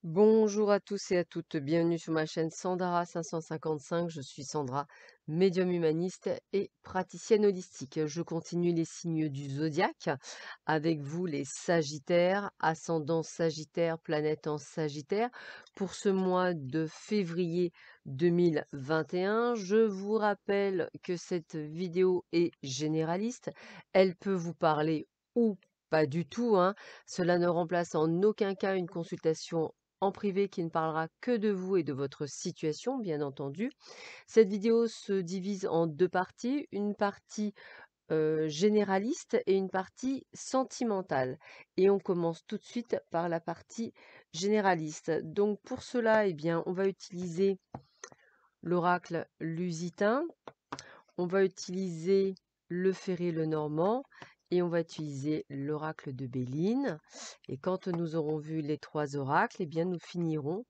Bonjour à tous et à toutes, bienvenue sur ma chaîne Sandara 555. Je suis Sandra, médium humaniste et praticienne holistique. Je continue les signes du zodiaque avec vous les Sagittaires, ascendant Sagittaire, planète en Sagittaire. Pour ce mois de février 2021, je vous rappelle que cette vidéo est généraliste. Elle peut vous parler ou pas du tout, hein. Cela ne remplace en aucun cas une consultation en privé qui ne parlera que de vous et de votre situation, bien entendu. Cette vidéo se divise en deux parties, une partie généraliste et une partie sentimentale. Et on commence tout de suite par la partie généraliste. Donc pour cela, eh bien, on va utiliser l'oracle lusitain, on va utiliser le ferré le normand et on va utiliser l'oracle de Béline. Et quand nous aurons vu les trois oracles, eh bien, nous finirons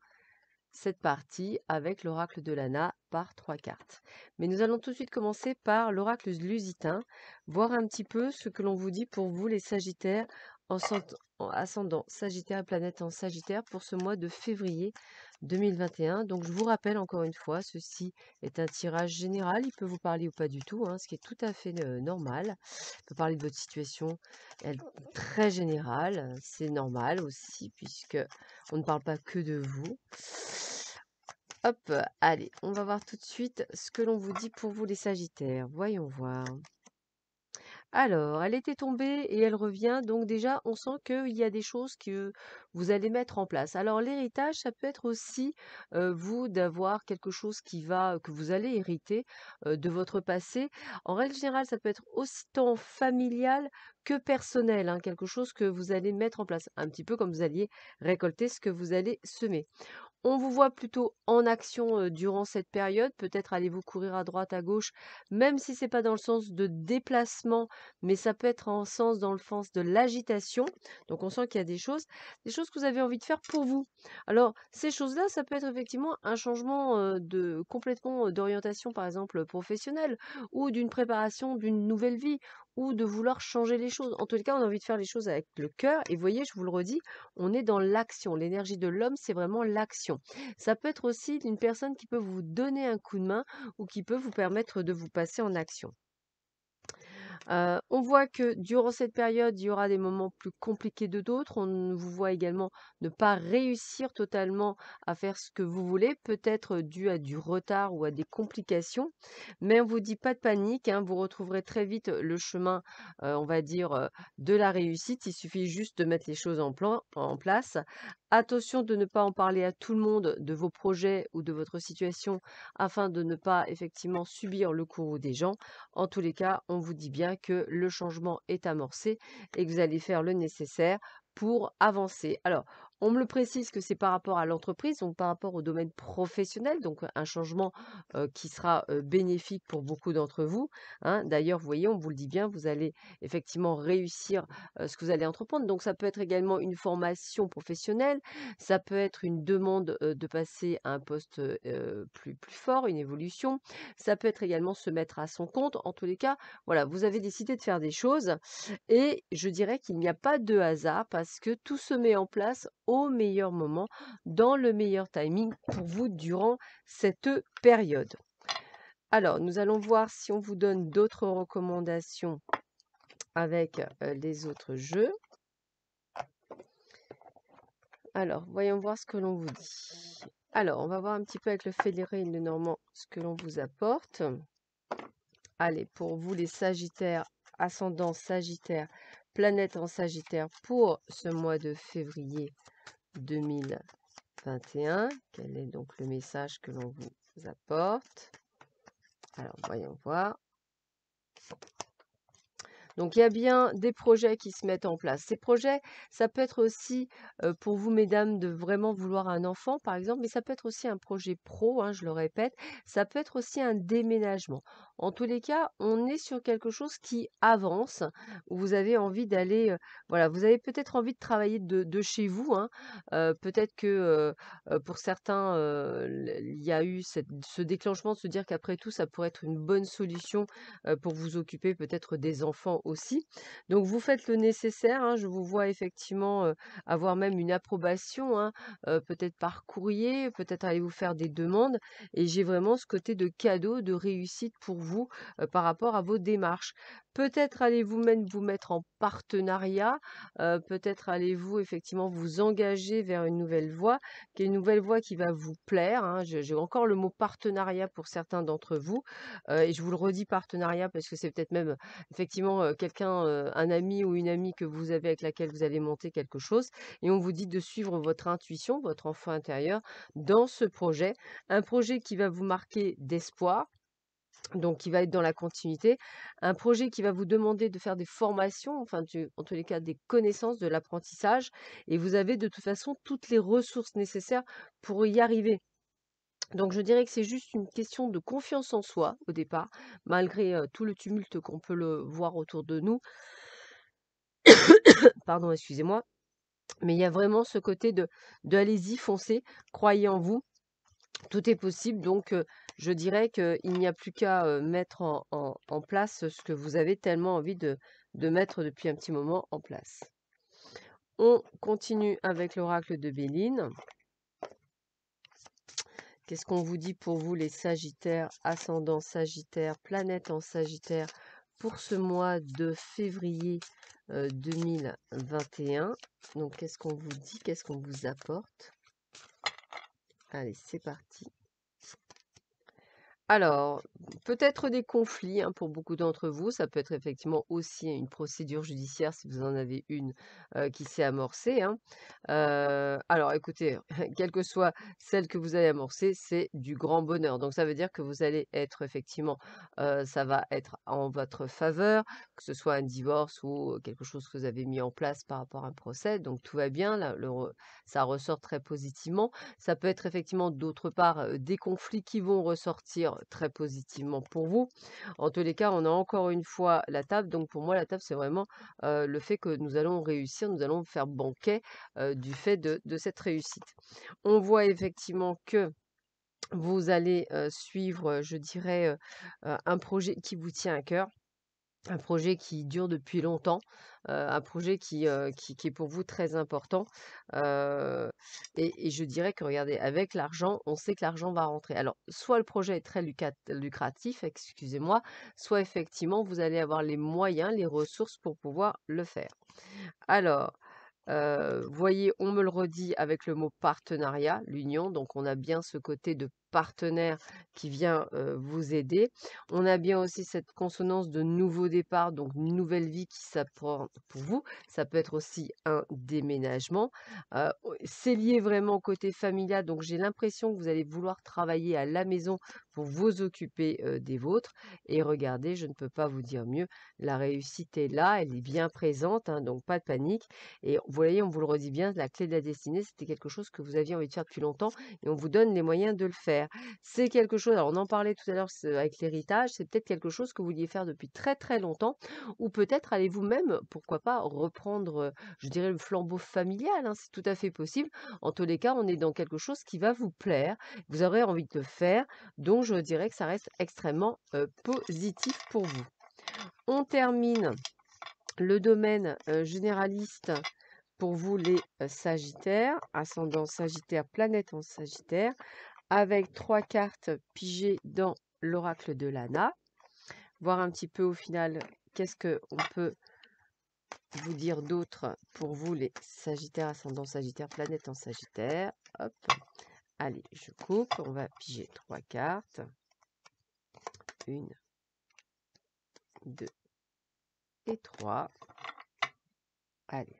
cette partie avec l'oracle de Lana par 3 cartes. Mais nous allons tout de suite commencer par l'oracle lusitain, voir un petit peu ce que l'on vous dit pour vous les Sagittaires en ascendant Sagittaire et planète en Sagittaire pour ce mois de février 2021. Donc je vous rappelle encore une fois, ceci est un tirage général, il peut vous parler ou pas du tout, hein, ce qui est tout à fait normal. Il peut parler de votre situation, elle est très générale, c'est normal aussi puisque on ne parle pas que de vous. Hop, allez, on va voir tout de suite ce que l'on vous dit pour vous les Sagittaires. Voyons voir. Alors, elle était tombée et elle revient, donc déjà, on sent qu'il y a des choses que vous allez mettre en place. Alors, l'héritage, ça peut être aussi vous d'avoir quelque chose que vous allez hériter de votre passé. En règle générale, ça peut être aussi tant familial que personnel, hein, quelque chose que vous allez mettre en place, un petit peu comme vous alliez récolter ce que vous allez semer. On vous voit plutôt en action, durant cette période. Peut-être allez-vous courir à droite, à gauche, même si c'est pas dans le sens de déplacement, mais ça peut être dans le sens de l'agitation. Donc on sent qu'il y a des choses que vous avez envie de faire pour vous. Alors ces choses-là, ça peut être effectivement un changement, de complètement, d'orientation, par exemple, professionnelle ou d'une préparation d'une nouvelle vie ou de vouloir changer les choses. En tous les cas, on a envie de faire les choses avec le cœur et voyez, je vous le redis, on est dans l'action. L'énergie de l'homme, c'est vraiment l'action. Ça peut être aussi une personne qui peut vous donner un coup de main ou qui peut vous permettre de vous passer en action. On voit que durant cette période, il y aura des moments plus compliqués de d'autres. On vous voit également ne pas réussir totalement à faire ce que vous voulez, peut-être dû à du retard ou à des complications. Mais on vous dit pas de panique, hein, vous retrouverez très vite le chemin, on va dire, de la réussite. Il suffit juste de mettre les choses en place. Attention de ne pas en parler à tout le monde de vos projets ou de votre situation afin de ne pas effectivement subir le courroux des gens. En tous les cas, on vous dit bien que le changement est amorcé et que vous allez faire le nécessaire pour avancer. Alors, on me le précise que c'est par rapport à l'entreprise, donc par rapport au domaine professionnel, donc un changement qui sera bénéfique pour beaucoup d'entre vous, hein. D'ailleurs, vous voyez, on vous le dit bien, vous allez effectivement réussir ce que vous allez entreprendre. Donc, ça peut être également une formation professionnelle, ça peut être une demande de passer à un poste plus fort, une évolution, ça peut être également se mettre à son compte. En tous les cas, voilà, vous avez décidé de faire des choses et je dirais qu'il n'y a pas de hasard parce que tout se met en place au meilleur moment, dans le meilleur timing pour vous durant cette période. Alors, nous allons voir si on vous donne d'autres recommandations avec les autres jeux. Alors, voyons voir ce que l'on vous dit. Alors, on va voir un petit peu avec le Féléré et le Normand ce que l'on vous apporte. Allez, pour vous les Sagittaires, ascendant Sagittaire, planète en Sagittaire pour ce mois de février 2021. Quel est donc le message que l'on vous apporte? Alors, voyons voir. Donc, il y a bien des projets qui se mettent en place. Ces projets, ça peut être aussi pour vous, mesdames, de vraiment vouloir un enfant, par exemple, mais ça peut être aussi un projet pro, hein, je le répète. Ça peut être aussi un déménagement. En tous les cas, on est sur quelque chose qui avance, où vous avez envie d'aller, voilà, vous avez peut-être envie de travailler de chez vous, hein. Peut-être que pour certains, il y a eu ce déclenchement de se dire qu'après tout, ça pourrait être une bonne solution pour vous occuper peut-être des enfants aussi. Donc vous faites le nécessaire, hein, je vous vois effectivement, avoir même une approbation, hein, peut-être par courrier, peut-être allez vous faire des demandes et j'ai vraiment ce côté de cadeau, de réussite pour vous, par rapport à vos démarches. Peut-être allez-vous même vous mettre en partenariat, peut-être allez-vous effectivement vous engager vers une nouvelle voie, qui est une nouvelle voie qui va vous plaire, hein. J'ai encore le mot partenariat pour certains d'entre vous, et je vous le redis partenariat parce que c'est peut-être même, effectivement, quelqu'un, un ami ou une amie que vous avez avec laquelle vous allez monter quelque chose et on vous dit de suivre votre intuition, votre enfant intérieur dans ce projet. Un projet qui va vous marquer d'espoir, donc qui va être dans la continuité. Un projet qui va vous demander de faire des formations, enfin en tous les cas des connaissances, de l'apprentissage et vous avez de toute façon toutes les ressources nécessaires pour y arriver. Donc je dirais que c'est juste une question de confiance en soi au départ, malgré, tout le tumulte qu'on peut le voir autour de nous. Pardon, excusez-moi. Mais il y a vraiment ce côté de allez-y, foncez, croyez en vous, tout est possible. Donc je dirais qu'il n'y a plus qu'à, mettre en place ce que vous avez tellement envie de mettre depuis un petit moment en place. On continue avec l'oracle de Béline. Qu'est-ce qu'on vous dit pour vous les Sagittaires, ascendant Sagittaire, planète en Sagittaire, pour ce mois de février 2021? Donc qu'est-ce qu'on vous dit? Qu'est-ce qu'on vous apporte? Allez, c'est parti. Alors, peut-être des conflits, hein, pour beaucoup d'entre vous. Ça peut être effectivement aussi une procédure judiciaire si vous en avez une qui s'est amorcée, hein. Alors, écoutez, quelle que soit celle que vous allez amorcer, c'est du grand bonheur. Donc, ça veut dire que vous allez être effectivement, ça va être en votre faveur, que ce soit un divorce ou quelque chose que vous avez mis en place par rapport à un procès. Donc, tout va bien. Là, ça ressort très positivement. Ça peut être effectivement d'autre part, des conflits qui vont ressortir très positivement pour vous. En tous les cas, on a encore une fois la table, donc pour moi la table c'est vraiment, le fait que nous allons réussir, nous allons faire banquet, du fait de cette réussite. On voit effectivement que vous allez, suivre, je dirais, un projet qui vous tient à cœur. Un projet qui dure depuis longtemps, un projet qui est pour vous très important, et je dirais que regardez, avec l'argent, on sait que l'argent va rentrer. Alors, soit le projet est très lucratif, excusez-moi, soit effectivement vous allez avoir les moyens, les ressources pour pouvoir le faire. Alors, voyez, on me le redit avec le mot partenariat, l'union, donc on a bien ce côté de partenaire qui vient vous aider. On a bien aussi cette consonance de nouveau départ, donc une nouvelle vie qui s'apprend pour vous. Ça peut être aussi un déménagement. C'est lié vraiment au côté familial, donc j'ai l'impression que vous allez vouloir travailler à la maison pour vous occuper des vôtres. Et regardez, je ne peux pas vous dire mieux, la réussite est là, elle est bien présente, hein, donc pas de panique. Et vous voyez, on vous le redit bien, la clé de la destinée, c'était quelque chose que vous aviez envie de faire depuis longtemps et on vous donne les moyens de le faire. C'est quelque chose, alors on en parlait tout à l'heure avec l'héritage, c'est peut-être quelque chose que vous vouliez faire depuis très très longtemps ou peut-être allez-vous même, pourquoi pas, reprendre, je dirais, le flambeau familial, hein, c'est tout à fait possible. En tous les cas, on est dans quelque chose qui va vous plaire, vous aurez envie de le faire, donc je dirais que ça reste extrêmement positif pour vous. On termine le domaine généraliste pour vous les Sagittaires, ascendant Sagittaire, planète en Sagittaire, avec 3 cartes pigées dans l'oracle de Lana. Voir un petit peu au final qu'est-ce qu'on peut vous dire d'autre pour vous les Sagittaires, ascendant Sagittaire, planète en Sagittaire. Hop, allez, je coupe, on va piger 3 cartes. 1, 2 et 3. Allez.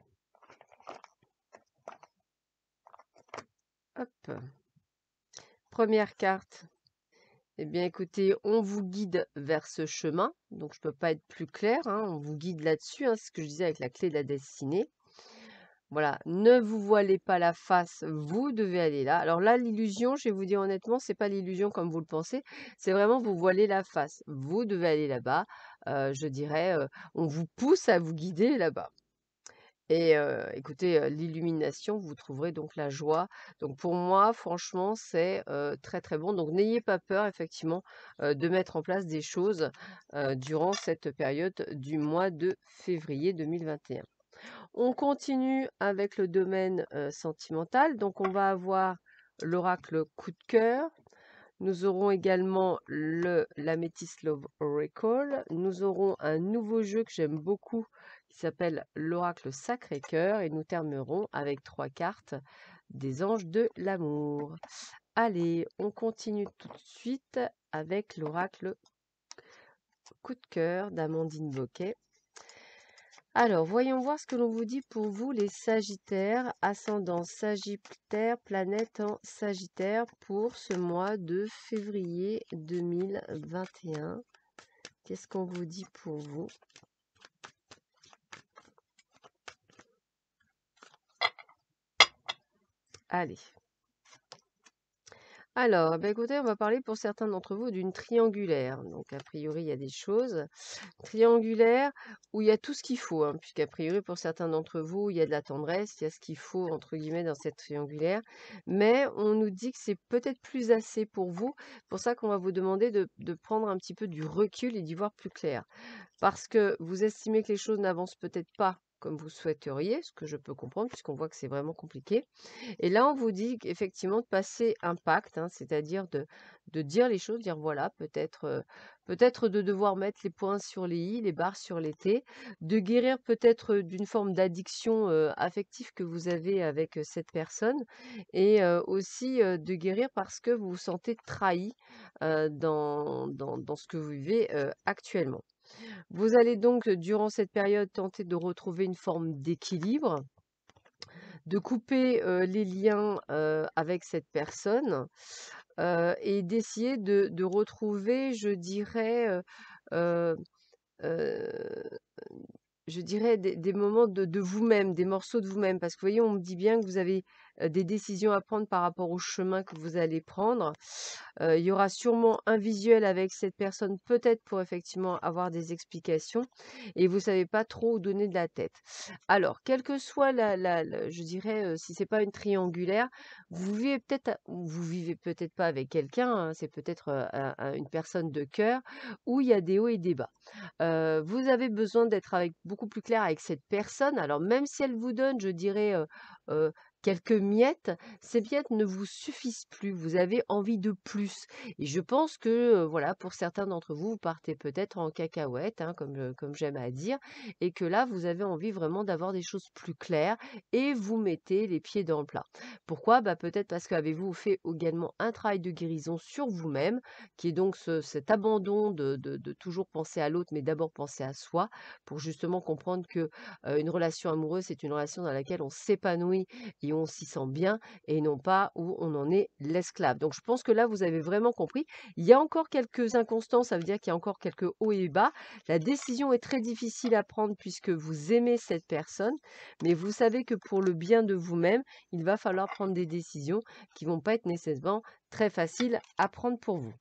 Hop. Première carte. Eh bien, écoutez, on vous guide vers ce chemin. Donc, je ne peux pas être plus claire, hein, on vous guide là-dessus. Hein, c'est ce que je disais avec la clé de la destinée. Voilà, ne vous voilez pas la face, vous devez aller là. Alors là, l'illusion, je vais vous dire honnêtement, c'est pas l'illusion comme vous le pensez. C'est vraiment vous voiler la face. Vous devez aller là-bas. Je dirais, on vous pousse à vous guider là-bas. et écoutez, l'illumination, vous trouverez donc la joie. Donc pour moi, franchement, c'est, très, très bon. Donc n'ayez pas peur effectivement, de mettre en place des choses, durant cette période du mois de février 2021. On continue avec le domaine, sentimental. Donc on va avoir l'oracle coup de cœur. Nous aurons également l'Amethyst Love Oracle. Nous aurons un nouveau jeu que j'aime beaucoup qui s'appelle l'Oracle Sacré-Cœur et nous terminerons avec 3 cartes des anges de l'amour. Allez, on continue tout de suite avec l'Oracle Coup de cœur d'Amandine Boquet. Alors, voyons voir ce que l'on vous dit pour vous, les Sagittaires, ascendant Sagittaire, planète en Sagittaire, pour ce mois de février 2021. Qu'est-ce qu'on vous dit pour vous? Allez. Alors, écoutez, on va parler pour certains d'entre vous d'une triangulaire. Donc, a priori, il y a des choses. Triangulaire où il y a tout ce qu'il faut, hein, puisqu'a priori, pour certains d'entre vous, il y a de la tendresse, il y a ce qu'il faut, entre guillemets, dans cette triangulaire. Mais on nous dit que c'est peut-être plus assez pour vous. C'est pour ça qu'on va vous demander de prendre un petit peu du recul et d'y voir plus clair. Parce que vous estimez que les choses n'avancent peut-être pas comme vous souhaiteriez, ce que je peux comprendre, puisqu'on voit que c'est vraiment compliqué. Et là, on vous dit effectivement de passer un pacte, hein, c'est-à-dire de dire les choses, dire voilà, peut-être de devoir mettre les points sur les i, les barres sur les t, de guérir peut-être d'une forme d'addiction affective que vous avez avec cette personne, et aussi de guérir parce que vous vous sentez trahi dans ce que vous vivez actuellement. Vous allez donc, durant cette période, tenter de retrouver une forme d'équilibre, de couper, les liens, avec cette personne, et d'essayer de retrouver, heu heu, je dirais des moments de vous-même, des morceaux de vous-même. Parce que vous voyez, on me dit bien que vous avez, des décisions à prendre par rapport au chemin que vous allez prendre. Il y aura sûrement un visuel avec cette personne, peut-être pour effectivement avoir des explications et vous savez pas trop où donner de la tête. Alors, quelle que soit la je dirais, si c'est pas une triangulaire, vous vivez peut-être pas avec quelqu'un, hein, c'est peut-être, une personne de cœur où il y a des hauts et des bas. Vous avez besoin d'être avec beaucoup plus clair avec cette personne. Alors même si elle vous donne, je dirais, heu, quelques miettes, ces miettes ne vous suffisent plus. Vous avez envie de plus et je pense que, voilà, pour certains d'entre vous, vous partez peut-être en cacahuète, hein, comme j'aime à dire et que là, vous avez envie vraiment d'avoir des choses plus claires et vous mettez les pieds dans le plat. Pourquoi? Peut-être parce qu'avez-vous fait également un travail de guérison sur vous-même, qui est donc cet abandon de toujours penser à l'autre, mais d'abord penser à soi, pour justement comprendre que une relation amoureuse, c'est une relation dans laquelle on s'épanouit et on s'y sent bien, et non pas où on en est l'esclave. Donc je pense que là, vous avez vraiment compris. Il y a encore quelques inconstants, ça veut dire qu'il y a encore quelques hauts et bas. La décision est très difficile à prendre puisque vous aimez cette personne, mais vous savez que pour le bien de vous-même, il va falloir prendre des décisions qui vont pas être nécessairement très faciles à prendre pour vous.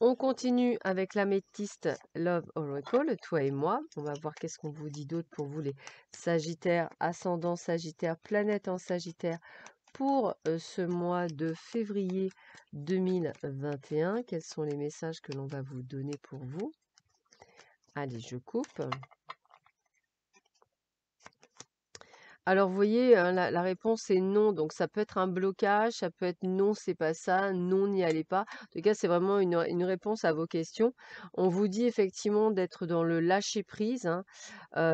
On continue avec l'améthyste Love Oracle, toi et moi. On va voir qu'est-ce qu'on vous dit d'autre pour vous les Sagittaires, ascendant Sagittaire, planète en Sagittaire, pour ce mois de février 2021. Quels sont les messages que l'on va vous donner pour vous? Allez, je coupe. Alors, vous voyez, hein, la réponse est non, donc ça peut être un blocage, ça peut être non, c'est pas ça, non, n'y allez pas. En tout cas, c'est vraiment une réponse à vos questions. On vous dit effectivement d'être dans le lâcher prise, hein,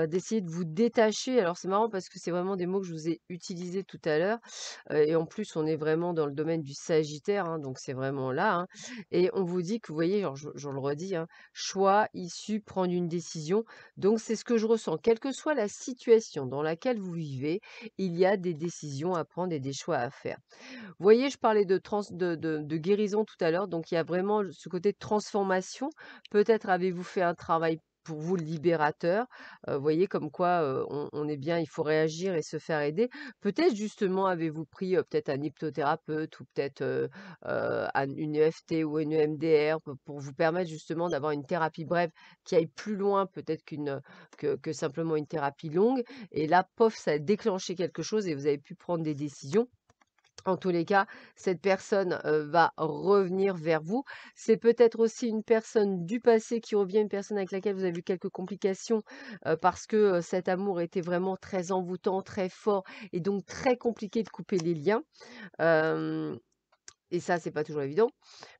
d'essayer de vous détacher. Alors, c'est marrant parce que c'est vraiment des mots que je vous ai utilisés tout à l'heure, et en plus, on est vraiment dans le domaine du Sagittaire, hein, donc c'est vraiment là, hein. Et on vous dit que, vous voyez, genre, je le redis, hein, choix, issue, prendre une décision. Donc, c'est ce que je ressens. Quelle que soit la situation dans laquelle vous vivez, il y a des décisions à prendre et des choix à faire. Vous voyez, je parlais de guérison tout à l'heure, donc il y a vraiment ce côté de transformation. Peut-être avez-vous fait un travail pour vous libérateur. Vous voyez comme quoi, on est bien, il faut réagir et se faire aider. Peut-être justement avez-vous pris, peut-être un hypnothérapeute ou peut-être, une EFT ou une EMDR pour vous permettre justement d'avoir une thérapie brève qui aille plus loin peut-être que simplement une thérapie longue et là, pof, ça a déclenché quelque chose et vous avez pu prendre des décisions. En tous les cas, cette personne, va revenir vers vous. C'est peut-être aussi une personne du passé qui revient, une personne avec laquelle vous avez eu quelques complications, parce que, cet amour était vraiment très envoûtant, très fort et donc très compliqué de couper les liens. Hem et ça, c'est pas toujours évident.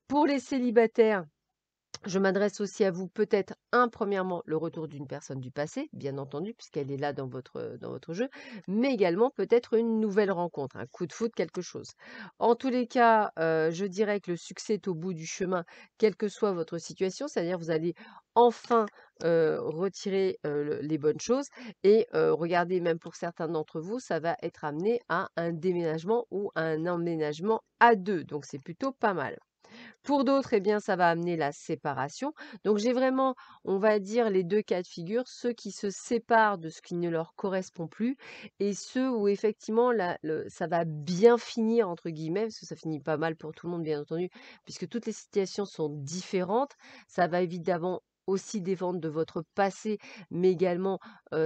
Pour les célibataires, je m'adresse aussi à vous, peut-être premièrement, le retour d'une personne du passé, bien entendu, puisqu'elle est là dans votre jeu, mais également peut-être une nouvelle rencontre, un coup de foudre, quelque chose. En tous les cas, je dirais que le succès est au bout du chemin, quelle que soit votre situation, c'est-à-dire vous allez enfin retirer les bonnes choses et regardez, même pour certains d'entre vous, ça va être amené à un déménagement ou un emménagement à deux, donc c'est plutôt pas mal. Pour d'autres, eh bien, ça va amener la séparation. Donc j'ai vraiment, on va dire, les 2 cas de figure, ceux qui se séparent de ce qui ne leur correspond plus et ceux où effectivement la le ça va «bien finir» entre guillemets, parce que ça finit pas mal pour tout le monde bien entendu, puisque toutes les situations sont différentes. Ça va évidemment aussi dépendre de votre passé, mais également,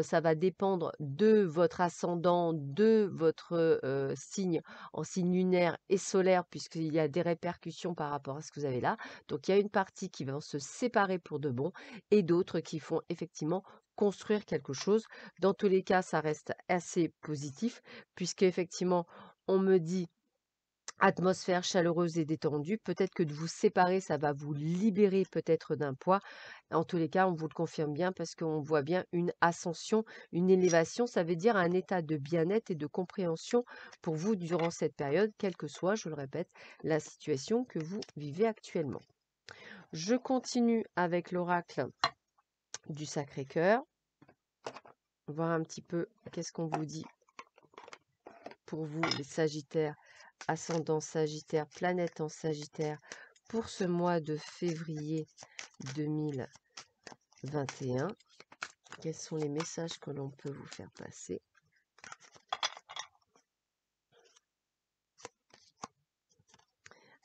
ça va dépendre de votre ascendant, de votre, signe en signe lunaire et solaire, puisqu'il y a des répercussions par rapport à ce que vous avez là. Donc il y a une partie qui va se séparer pour de bon et d'autres qui font effectivement construire quelque chose. Dans tous les cas, ça reste assez positif, puisque effectivement, on me dit atmosphère chaleureuse et détendue. Peut-être que de vous séparer, ça va vous libérer peut-être d'un poids. En tous les cas, on vous le confirme bien parce qu'on voit bien une ascension, une élévation. Ça veut dire un état de bien-être et de compréhension pour vous durant cette période, quelle que soit, je le répète, la situation que vous vivez actuellement. Je continue avec l'oracle du Sacré-Cœur. Voir un petit peu qu'est-ce qu'on vous dit pour vous, les Sagittaires, ascendant Sagittaire, planète en Sagittaire, pour ce mois de février 2021. Quels sont les messages que l'on peut vous faire passer?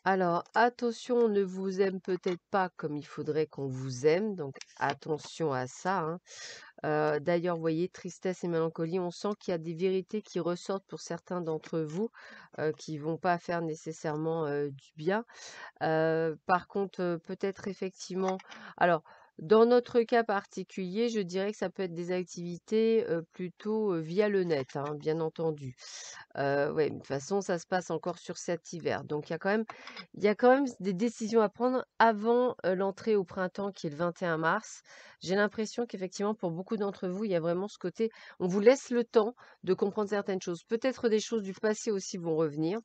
Alors, attention, on ne vous aime peut-être pas comme il faudrait qu'on vous aime, donc attention à ça, hein. D'ailleurs, vous voyez, tristesse et mélancolie, on sent qu'il y a des vérités qui ressortent pour certains d'entre vous, qui vont pas faire nécessairement, du bien. Par contre, peut-être effectivement alors, dans notre cas particulier, je dirais que ça peut être des activités, plutôt, via le net, hein, bien entendu. Ouais, de toute façon, ça se passe encore sur cet hiver. Donc il y a quand même des décisions à prendre avant, l'entrée au printemps qui est le 21 mars. J'ai l'impression qu'effectivement, pour beaucoup d'entre vous, il y a vraiment ce côté on vous laisse le temps de comprendre certaines choses. Peut-être des choses du passé aussi vont revenir.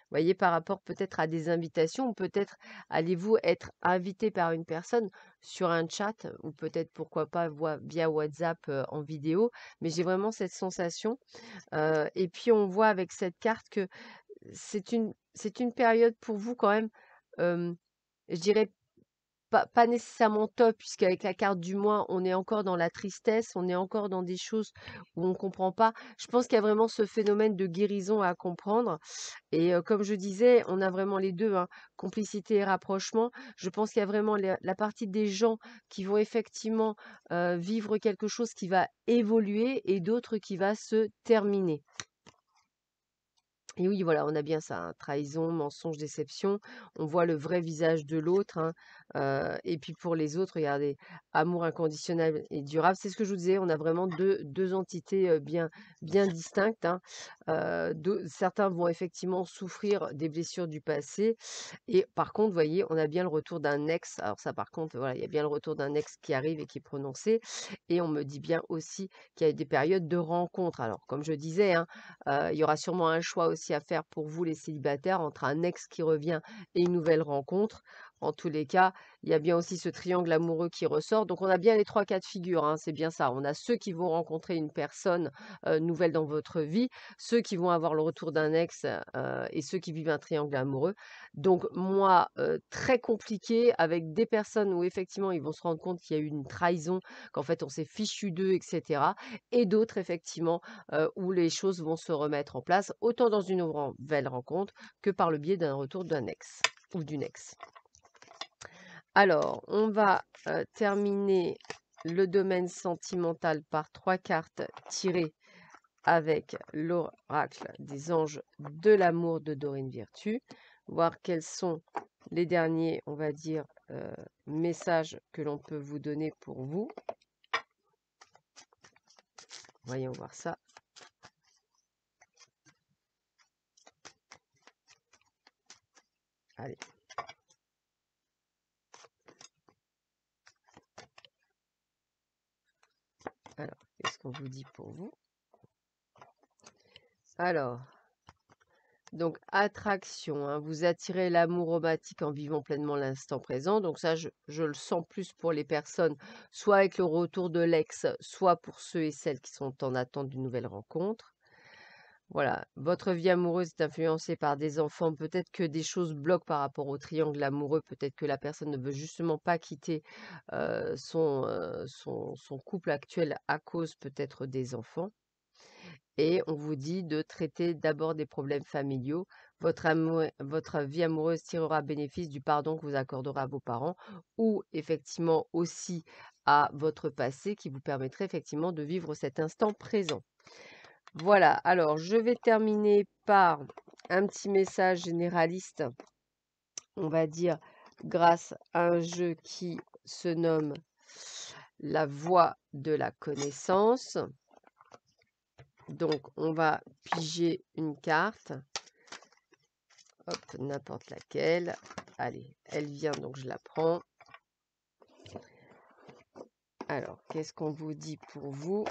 Voyez, par rapport peut-être à des invitations ou peut-être allez-vous être invité par une personne sur un chat ou peut-être pourquoi pas via WhatsApp, en vidéo. Mais j'ai vraiment cette sensation. Et puis on voit avec cette carte que c'est une période pour vous quand même, hem, je dirais pas nécessairement top, puisqu'avec la carte du mois, on est encore dans la tristesse, on est encore dans des choses où on comprend pas. Je pense qu'il y a vraiment ce phénomène de guérison à comprendre et comme je disais, on a vraiment les 2, hein, complicité et rapprochement. Je pense qu'il y a vraiment la partie des gens qui vont effectivement, vivre quelque chose qui va évoluer et d'autres qui va se terminer. Et oui, voilà, on a bien ça, hein, trahison, mensonge, déception. On voit le vrai visage de l'autre, hein, et puis pour les autres, regardez, amour inconditionnel et durable. C'est ce que je vous disais, on a vraiment deux entités bien distinctes, hein. Certains vont effectivement souffrir des blessures du passé. Et par contre, vous voyez, on a bien le retour d'un ex. Alors ça, par contre, voilà, il y a bien le retour d'un ex qui arrive et qui est prononcé. Et on me dit bien aussi qu'il y a des périodes de rencontres. Alors, comme je disais, hein, il y aura sûrement un choix aussi à faire pour vous les célibataires entre un ex qui revient et une nouvelle rencontre. en tous les cas, il y a bien aussi ce triangle amoureux qui ressort. Donc on a bien les 3 cas de figure, hein, c'est bien ça. On a ceux qui vont rencontrer une personne, nouvelle dans votre vie, ceux qui vont avoir le retour d'un ex, et ceux qui vivent un triangle amoureux. Donc moi, très compliqué avec des personnes où effectivement ils vont se rendre compte qu'il y a eu une trahison, qu'en fait on s'est fichu d'eux et cetera, et d'autres effectivement, où les choses vont se remettre en place, autant dans une nouvelle rencontre que par le biais d'un retour d'un ex ou d'une ex. Alors, on va terminer le domaine sentimental par 3 cartes tirées avec l'oracle des anges de l'amour de Dorine Virtue, voir quels sont les derniers, on va dire, messages que l'on peut vous donner pour vous. Voyons voir ça. Allez. Alors, qu'est-ce qu'on vous dit pour vous? Alors, donc attraction, hein, vous attirez l'amour romantique en vivant pleinement l'instant présent. Donc ça, je le sens plus pour les personnes, soit avec le retour de l'ex, soit pour ceux et celles qui sont en attente d'une nouvelle rencontre. Voilà, votre vie amoureuse est influencée par des enfants. Peut-être que des choses bloquent par rapport au triangle amoureux. Peut-être que la personne ne veut justement pas quitter son couple actuel à cause peut-être des enfants. Et on vous dit de traiter d'abord des problèmes familiaux. Votre vie amoureuse tirera bénéfice du pardon que vous accorderez à vos parents ou effectivement aussi à votre passé qui vous permettrait effectivement de vivre cet instant présent. Voilà, alors je vais terminer par un petit message généraliste, on va dire, grâce à un jeu qui se nomme la voie de la connaissance. Donc, on va piger une carte. Hop, n'importe laquelle. Allez, elle vient, donc je la prends. Alors, qu'est-ce qu'on vous dit pour vous?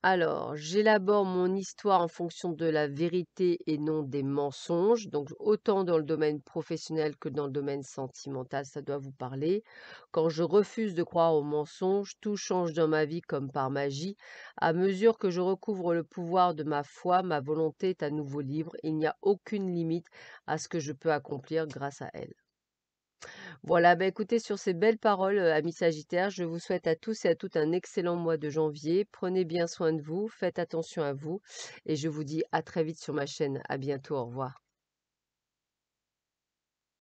Alors, j'élabore mon histoire en fonction de la vérité et non des mensonges. Donc, autant dans le domaine professionnel que dans le domaine sentimental, ça doit vous parler. Quand je refuse de croire aux mensonges, tout change dans ma vie comme par magie. À mesure que je recouvre le pouvoir de ma foi, ma volonté est à nouveau libre. Il n'y a aucune limite à ce que je peux accomplir grâce à elle. Voilà, bah écoutez, sur ces belles paroles, amis Sagittaires, je vous souhaite à tous et à toutes un excellent mois de janvier. Prenez bien soin de vous, faites attention à vous et je vous dis à très vite sur ma chaîne. À bientôt, au revoir.